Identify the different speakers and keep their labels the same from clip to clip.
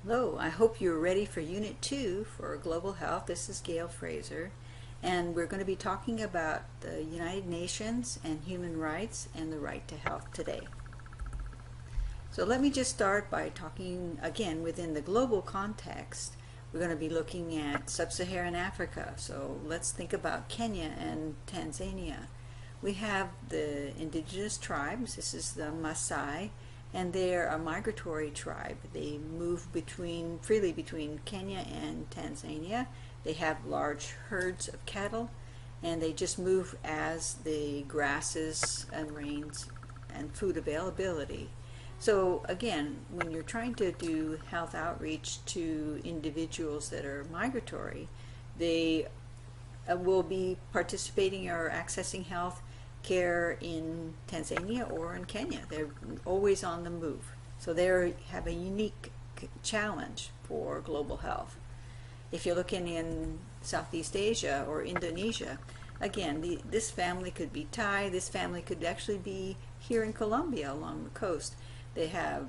Speaker 1: Hello, I hope you're ready for Unit 2 for Global Health. This is Gail Fraser, and we're going to be talking about the United Nations and human rights and the right to health today. So let me just start by talking again within the global context. We're going to be looking at sub-Saharan Africa. So let's think about Kenya and Tanzania. We have the indigenous tribes. This is the Maasai, and they're a migratory tribe. They move freely between Kenya and Tanzania. They have large herds of cattle, and they just move as the grasses and rains and food availability. So again, when you're trying to do health outreach to individuals that are migratory, they will be participating or accessing health care in Tanzania or in Kenya. They're always on the move. So they have a unique challenge for global health. If you're looking in Southeast Asia or Indonesia, again, this family could be Thai, this family could actually be here in Colombia along the coast. They have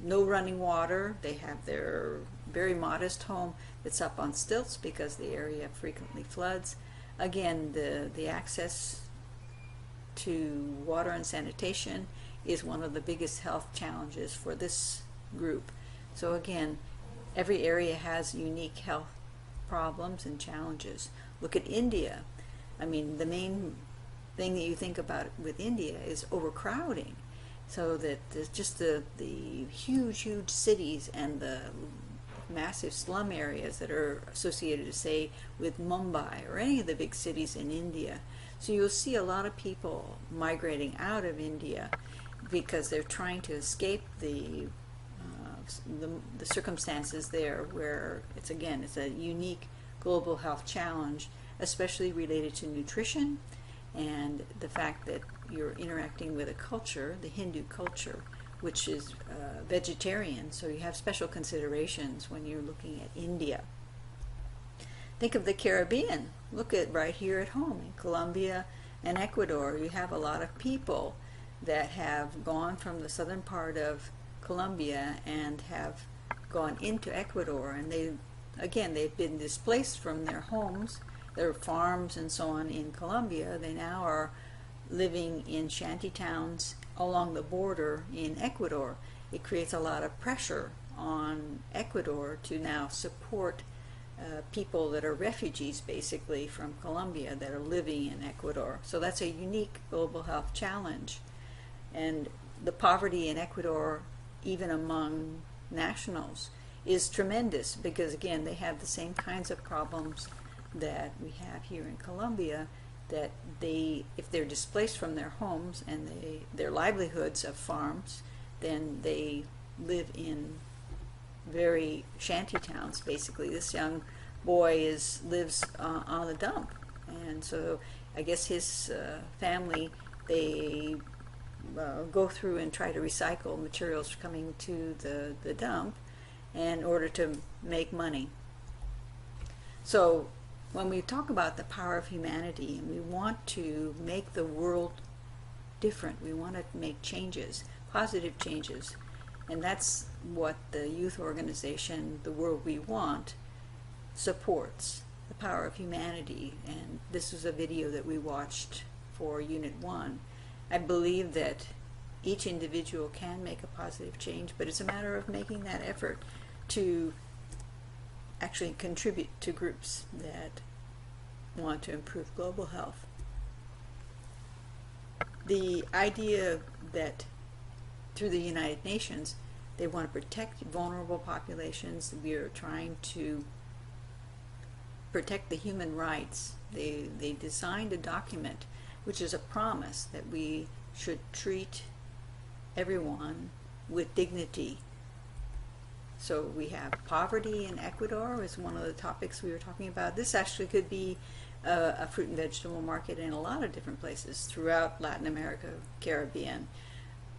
Speaker 1: no running water. They have their very modest home that's up on stilts because the area frequently floods. Again, the access to water and sanitation is one of the biggest health challenges for this group. So again, every area has unique health problems and challenges. Look at India. I mean, the main thing that you think about with India is overcrowding. So that there's just the huge cities and the massive slum areas that are associated, say, with Mumbai or any of the big cities in India. So you'll see a lot of people migrating out of India because they're trying to escape the circumstances there, where it's a unique global health challenge, especially related to nutrition and the fact that you're interacting with a culture, the Hindu culture, which is vegetarian, so you have special considerations when you're looking at India. Think of the Caribbean. Look at right here at home in Colombia and Ecuador. You have a lot of people that have gone from the southern part of Colombia and have gone into Ecuador, and they've been displaced from their homes, their farms and so on in Colombia. They now are living in shanty towns along the border in Ecuador. It creates a lot of pressure on Ecuador to now support people that are refugees basically from Colombia that are living in Ecuador. So that's a unique global health challenge. And the poverty in Ecuador, even among nationals, is tremendous because again they have the same kinds of problems that we have here in Colombia, that if they're displaced from their homes and their livelihoods of farms, then they live in very shanty towns basically. This young boy lives on a dump, and so I guess his family, they go through and try to recycle materials coming to the dump in order to make money. So when we talk about the power of humanity and we want to make the world different, we want to make changes, positive changes, and that's what the youth organization, The World We Want, supports, the power of humanity. And this was a video that we watched for Unit 1. I believe that each individual can make a positive change, but it's a matter of making that effort to actually contribute to groups that want to improve global health. The idea that through the United Nations they want to protect vulnerable populations, we are trying to protect the human rights. They designed a document which is a promise that we should treat everyone with dignity. So we have poverty in Ecuador is one of the topics we were talking about. This actually could be a fruit and vegetable market in a lot of different places throughout Latin America, Caribbean.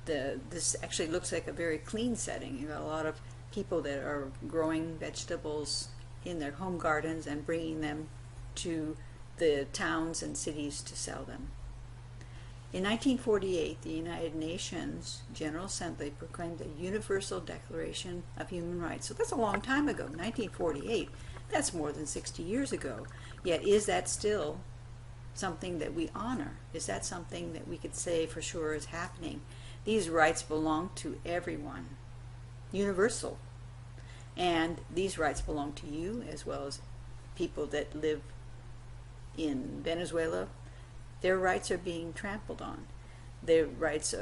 Speaker 1: This actually looks like a very clean setting. You have a lot of people that are growing vegetables in their home gardens and bringing them to the towns and cities to sell them. In 1948, the United Nations General Assembly proclaimed the Universal Declaration of Human Rights. So that's a long time ago, 1948. That's more than 60 years ago. Yet is that still something that we honor? Is that something that we could say for sure is happening? These rights belong to everyone, universal. And these rights belong to you as well as people that live in Venezuela. Their rights are being trampled on. Their rights,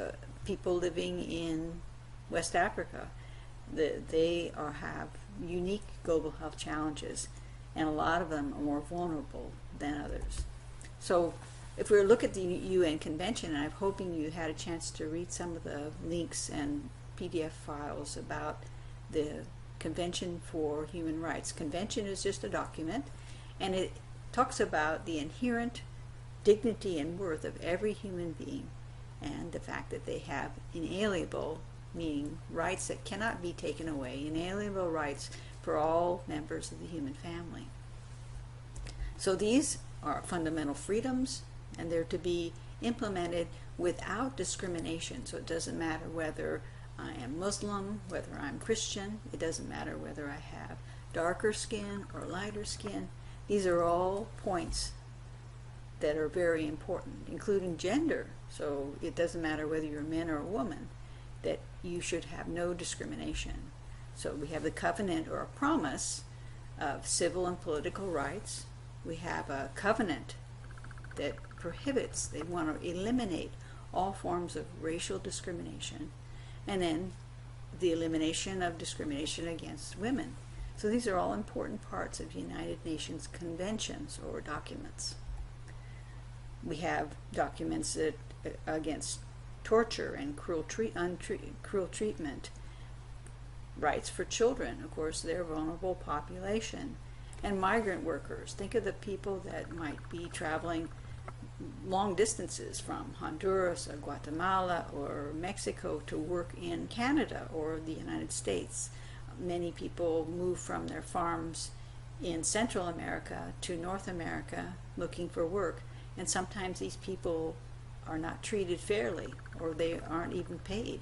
Speaker 1: people living in West Africa, they have unique global health challenges, and a lot of them are more vulnerable than others. So if we look at the UN Convention, and I'm hoping you had a chance to read some of the links and PDF files about the Convention for Human Rights. Convention is just a document, and it talks about the inherent dignity and worth of every human being, and the fact that they have inalienable, meaning rights that cannot be taken away, inalienable rights for all members of the human family. So these are fundamental freedoms, and they're to be implemented without discrimination. So it doesn't matter whether I am Muslim, whether I'm Christian, it doesn't matter whether I have darker skin or lighter skin. These are all points that are very important, including gender. So it doesn't matter whether you're a man or a woman, that you should have no discrimination. So we have the covenant or a promise of civil and political rights. We have a covenant that prohibits, they want to eliminate all forms of racial discrimination, and then the elimination of discrimination against women. So these are all important parts of United Nations conventions or documents. We have documents that, against torture and cruel treatment, rights for children, of course, they're a vulnerable population, and migrant workers. Think of the people that might be traveling long distances from Honduras or Guatemala or Mexico to work in Canada or the United States. Many people move from their farms in Central America to North America looking for work, and sometimes these people are not treated fairly, or they aren't even paid.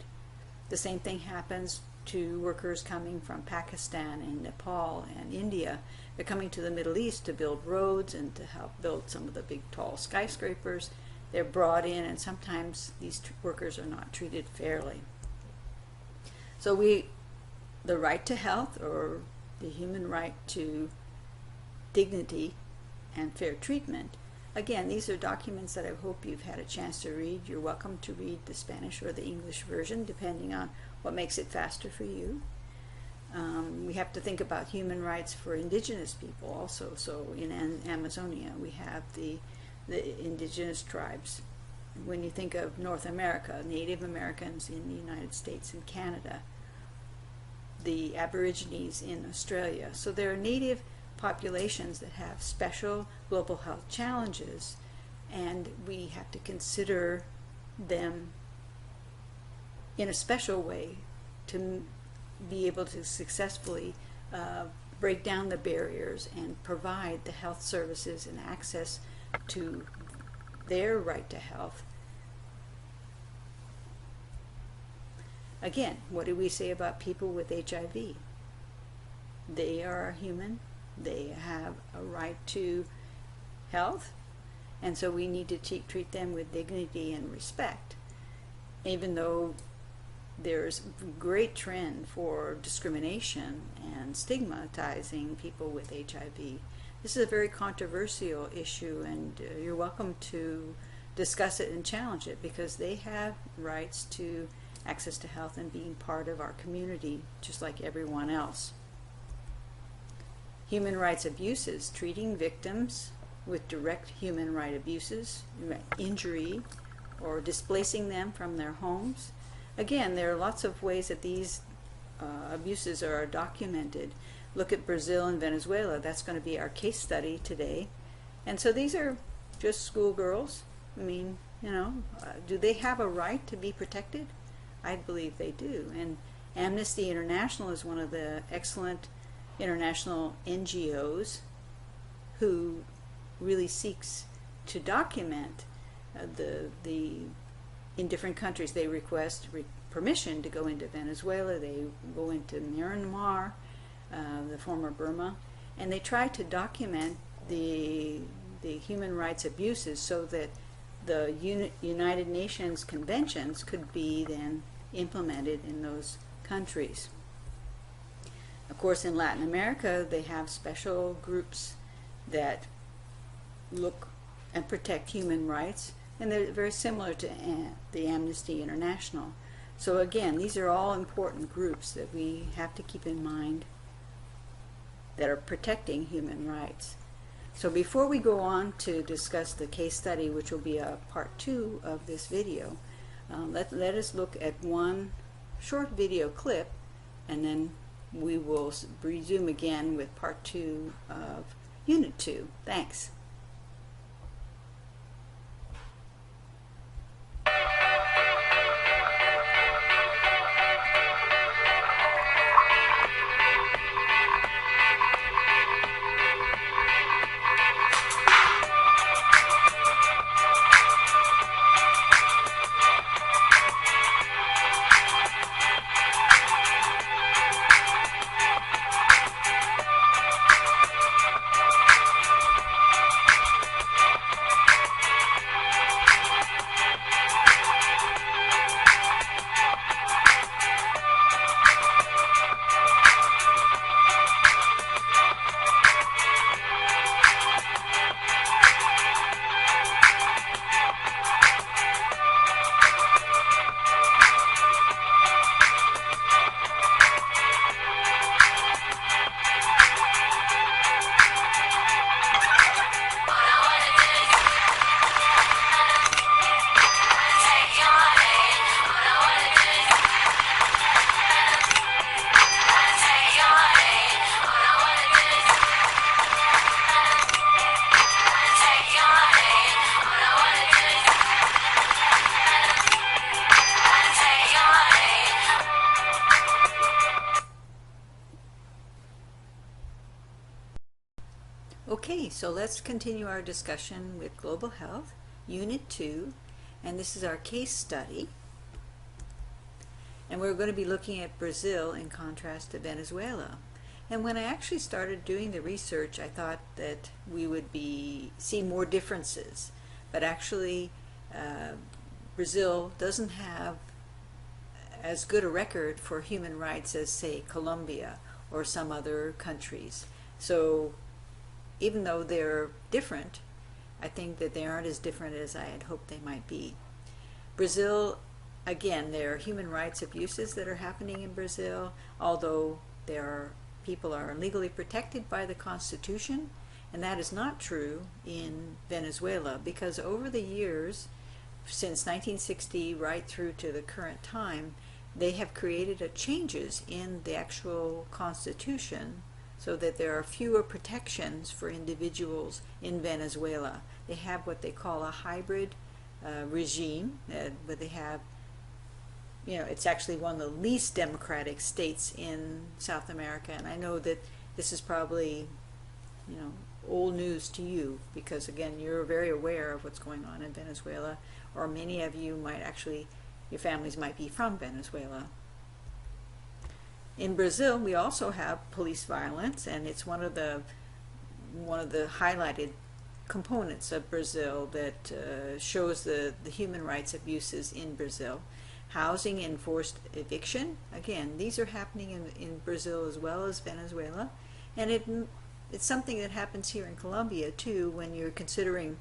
Speaker 1: The same thing happens to workers coming from Pakistan and Nepal and India. They're coming to the Middle East to build roads and to help build some of the big tall skyscrapers. They're brought in, and sometimes these workers are not treated fairly. So the right to health, or the human right to dignity and fair treatment, again, these are documents that I hope you've had a chance to read. You're welcome to read the Spanish or the English version, depending on what makes it faster for you. We have to think about human rights for indigenous people also. So in Amazonia, we have the indigenous tribes. When you think of North America, Native Americans in the United States and Canada, the Aborigines in Australia. So there are native populations that have special global health challenges, and we have to consider them in a special way to be able to successfully break down the barriers and provide the health services and access to their right to health. Again, what do we say about people with HIV? They are human. They have a right to health, and so we need to treat them with dignity and respect, even though there's a great trend for discrimination and stigmatizing people with HIV. This is a very controversial issue, and you're welcome to discuss it and challenge it, because they have rights to access to health and being part of our community just like everyone else. Human rights abuses, treating victims with direct human right abuses, injury, or displacing them from their homes. Again, there are lots of ways that these abuses are documented. Look at Brazil and Venezuela. That's going to be our case study today. And so these are just schoolgirls. I mean, you know, do they have a right to be protected? I believe they do. And Amnesty International is one of the excellent international NGOs who really seeks to document the in different countries they request permission to go into Venezuela, they go into Myanmar, the former Burma, and they try to document the human rights abuses so that the United Nations conventions could be then implemented in those countries. Of course, in Latin America, they have special groups that look and protect human rights, and they're very similar to the Amnesty International. So again, these are all important groups that we have to keep in mind that are protecting human rights. So before we go on to discuss the case study, which will be a part 2 of this video, let us look at one short video clip, and then we will resume again with part 2 of Unit 2. Thanks. Okay, so let's continue our discussion with Global Health, Unit 2, and this is our case study. And we're going to be looking at Brazil in contrast to Venezuela. And when I actually started doing the research, I thought that we would see more differences. But actually, Brazil doesn't have as good a record for human rights as, say, Colombia or some other countries. So even though they're different, I think that they aren't as different as I had hoped they might be. Brazil, again, there are human rights abuses that are happening in Brazil, although people are legally protected by the Constitution, and that is not true in Venezuela, because over the years, since 1960 right through to the current time, they have created changes in the actual Constitution so that there are fewer protections for individuals in Venezuela. They have what they call a hybrid regime, where they have, it's actually one of the least democratic states in South America. And I know that this is probably, old news to you, because again, you're very aware of what's going on in Venezuela, or many of you might actually, your families might be from Venezuela. In Brazil, we also have police violence, and it's one of the highlighted components of Brazil that shows the human rights abuses in Brazil. Housing and forced eviction, again, these are happening in Brazil as well as Venezuela, and it's something that happens here in Colombia too, when you're considering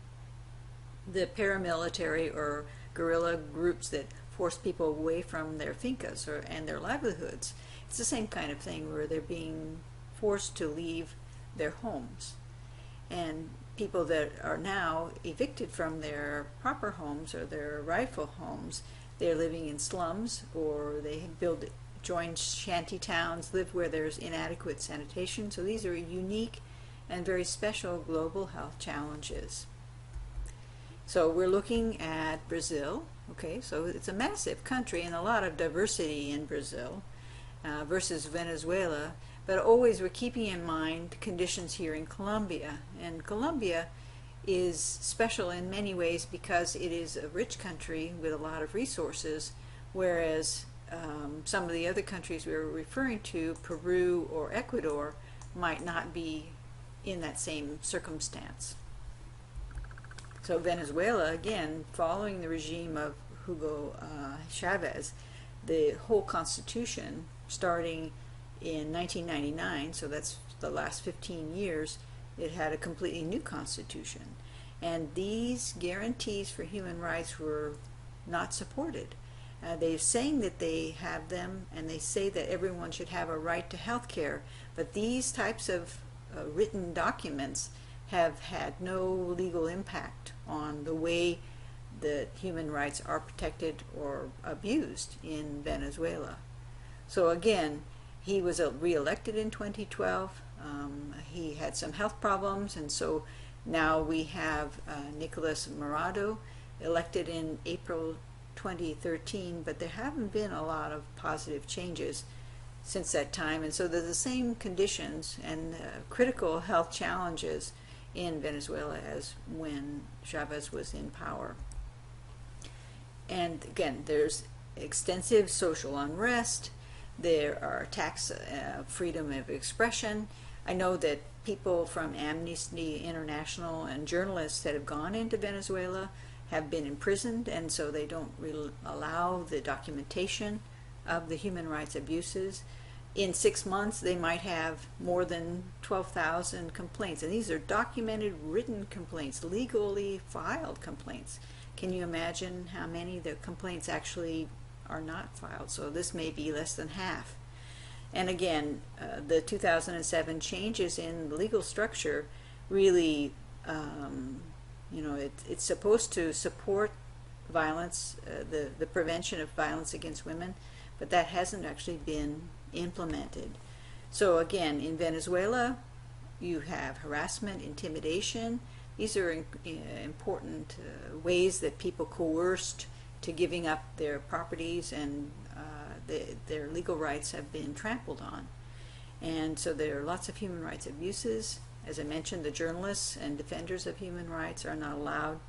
Speaker 1: the paramilitary or guerrilla groups that force people away from their fincas and their livelihoods. It's the same kind of thing where they're being forced to leave their homes. And people that are now evicted from their proper homes or their rightful homes, they're living in slums, or they join shanty towns, live where there's inadequate sanitation. So these are unique and very special global health challenges. So we're looking at Brazil. Okay, so it's a massive country and a lot of diversity in Brazil versus Venezuela, but always we're keeping in mind conditions here in Colombia. And Colombia is special in many ways because it is a rich country with a lot of resources, whereas some of the other countries we were referring to, Peru or Ecuador, might not be in that same circumstance. So Venezuela, again, following the regime of Hugo Chavez, the whole constitution, starting in 1999, so that's the last 15 years, it had a completely new constitution. And these guarantees for human rights were not supported. They're saying that they have them, and they say that everyone should have a right to health care, but these types of written documents have had no legal impact on the way that human rights are protected or abused in Venezuela. So again, he was re-elected in 2012. He had some health problems, and so now we have Nicolas Maduro elected in April 2013, but there haven't been a lot of positive changes since that time, and so there's the same conditions and critical health challenges in Venezuela as when Chavez was in power. And again, there's extensive social unrest, there are attacks freedom of expression. I know that people from Amnesty International and journalists that have gone into Venezuela have been imprisoned, and so they don't allow the documentation of the human rights abuses. In 6 months, they might have more than 12,000 complaints, and these are documented, written complaints, legally filed complaints. Can you imagine how many the complaints actually are not filed? So this may be less than half. And again, the 2007 changes in the legal structure really, it's supposed to support violence, the prevention of violence against women, but that hasn't actually been implemented. So again, in Venezuela, you have harassment, intimidation. These are important ways that people coerced to giving up their properties, and their legal rights have been trampled on. And so there are lots of human rights abuses. As I mentioned, the journalists and defenders of human rights are not allowed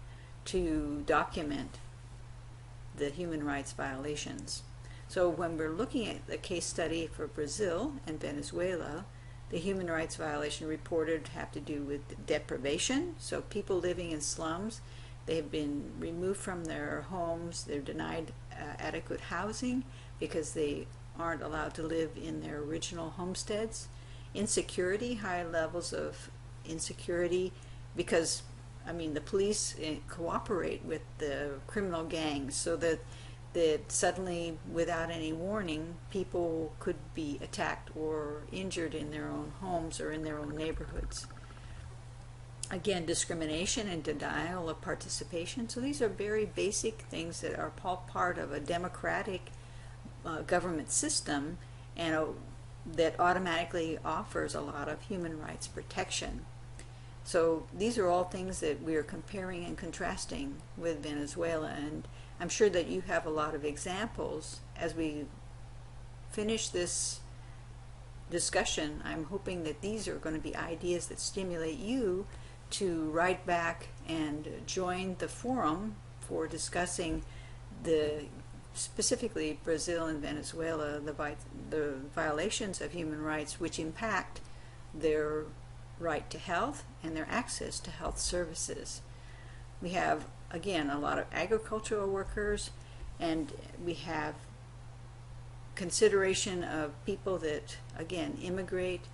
Speaker 1: to document the human rights violations. So when we're looking at the case study for Brazil and Venezuela, the human rights violation reported have to do with deprivation. So people living in slums, they have been removed from their homes, they're denied adequate housing because they aren't allowed to live in their original homesteads. Insecurity, high levels of insecurity, because the police cooperate with the criminal gangs, so that suddenly, without any warning, people could be attacked or injured in their own homes or in their own neighborhoods. Again, discrimination and denial of participation. So these are very basic things that are part of a democratic government system, and that automatically offers a lot of human rights protection. So these are all things that we are comparing and contrasting with Venezuela, and I'm sure that you have a lot of examples. As we finish this discussion, I'm hoping that these are going to be ideas that stimulate you to write back and join the forum for discussing specifically Brazil and Venezuela, the violations of human rights which impact their right to health and their access to health services. We have, again, a lot of agricultural workers, and we have consideration of people that, again, immigrate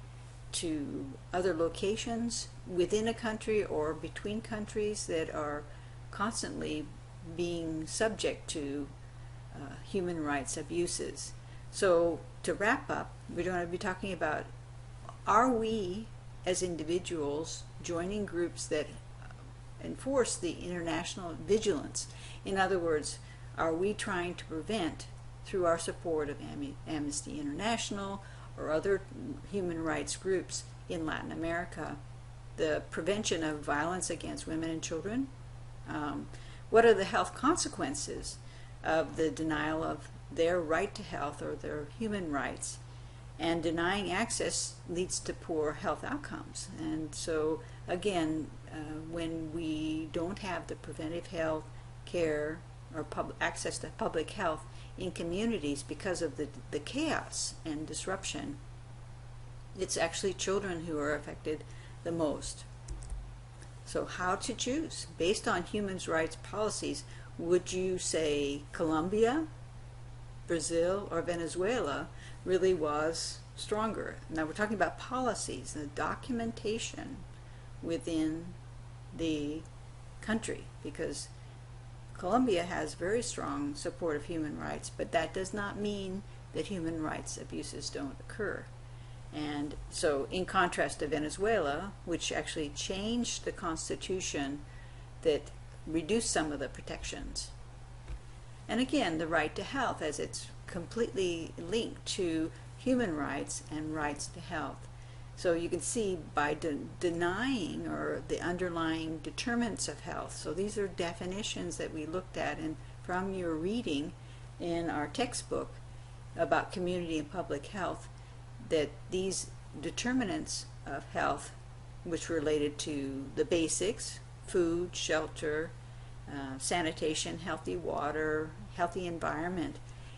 Speaker 1: to other locations within a country or between countries that are constantly being subject to human rights abuses. So to wrap up, we're going to be talking about, are we as individuals joining groups that enforce the international vigilance? In other words, are we trying to prevent, through our support of Amnesty International or other human rights groups in Latin America, the prevention of violence against women and children? What are the health consequences of the denial of their right to health or their human rights? And denying access leads to poor health outcomes. And so, again, when we don't have the preventive health care or access to public health in communities because of the chaos and disruption, it's actually children who are affected the most. So how to choose? Based on human rights policies, would you say Colombia, Brazil, or Venezuela really was stronger? Now we're talking about policies, the documentation within the country, because Colombia has very strong support of human rights, but that does not mean that human rights abuses don't occur. And so in contrast to Venezuela, which actually changed the constitution that reduced some of the protections. And again, the right to health, as it's completely linked to human rights and rights to health. So you can see by denying or the underlying determinants of health. So these are definitions that we looked at, and from your reading in our textbook about community and public health, that these determinants of health, which related to the basics, food, shelter, sanitation, healthy water, healthy environment,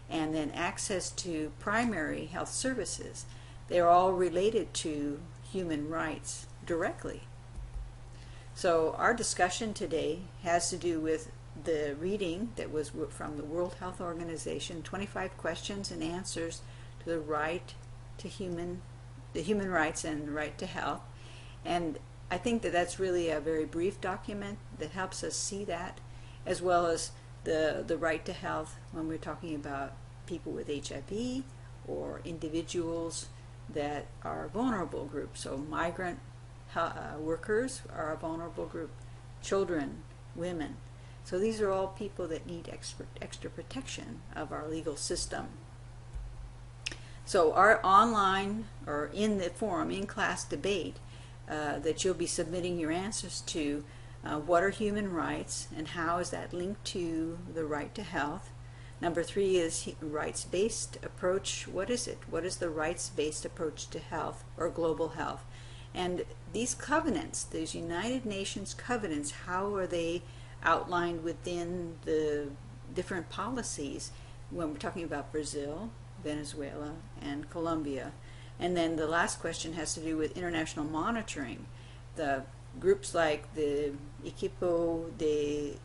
Speaker 1: and then access to primary health services, they're all related to human rights directly. So our discussion today has to do with the reading that was from the World Health Organization, 25 questions and answers to the right to the human rights and right to health. And I think that that's really a very brief document that helps us see that, as well as the right to health when we're talking about people with HIV or individuals that are vulnerable groups. So migrant workers are a vulnerable group, children, women. So these are all people that need extra protection of our legal system. So our online or in the forum, in-class debate that you'll be submitting your answers to, what are human rights and how is that linked to the right to health? Number 3 is rights-based approach. What is it? What is the rights-based approach to health or global health? And these covenants, these United Nations covenants, how are they outlined within the different policies when we're talking about Brazil, Venezuela, and Colombia? And then the last question has to do with international monitoring. The groups like the Equipo de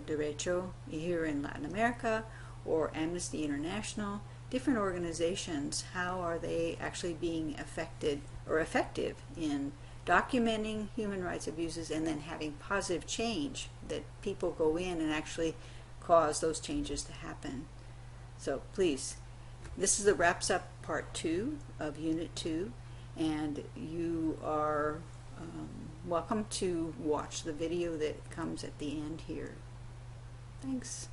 Speaker 1: Derecho here in Latin America, or Amnesty International, different organizations, how are they actually being affected or effective in documenting human rights abuses and then having positive change, that people go in and actually cause those changes to happen. So please, this is the wraps up part 2 of Unit 2, and you are welcome to watch the video that comes at the end here. Thanks.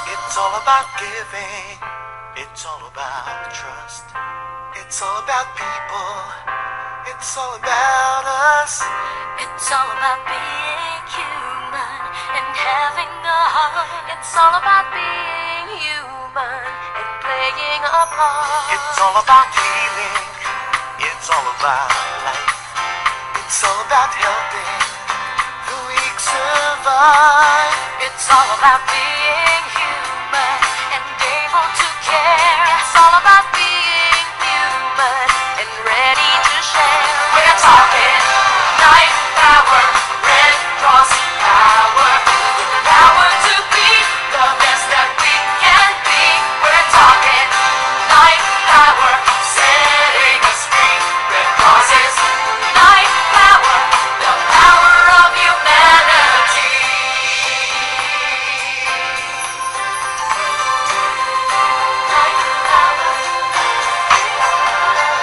Speaker 2: It's all about giving, it's all about trust, it's all about people, it's all about us.
Speaker 3: It's all about being human and having a heart. It's all about being human and playing a part.
Speaker 2: It's all about healing, it's all about life, it's all about helping the weak survive.
Speaker 3: It's all about being human and able to care. It's all about being human and ready to share. We're talking life power, Red Cross power, the power to be the best that we can be. We're talking life power, setting us free. Red Cross is life power, the power of humanity.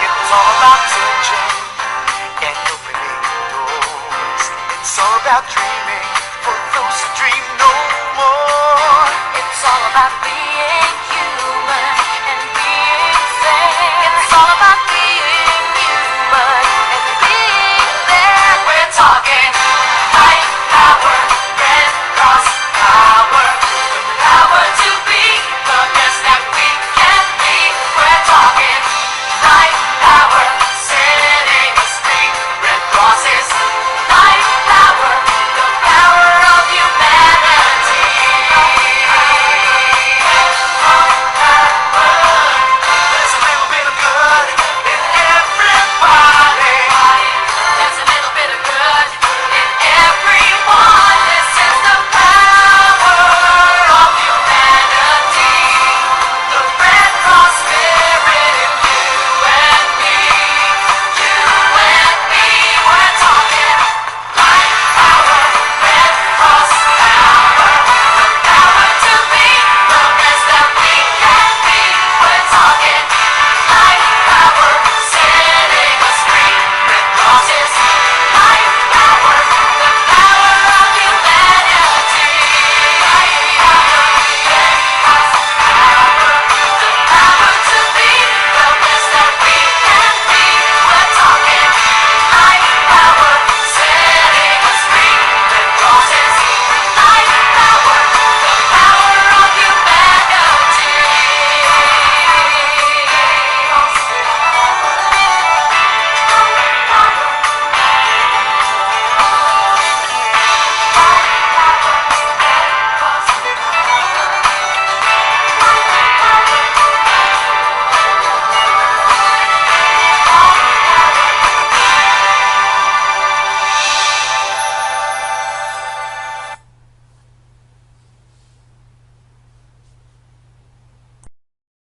Speaker 2: It's all about touching and opening doors. It's all about dreaming for those who dream no more.
Speaker 3: It's all about being human power.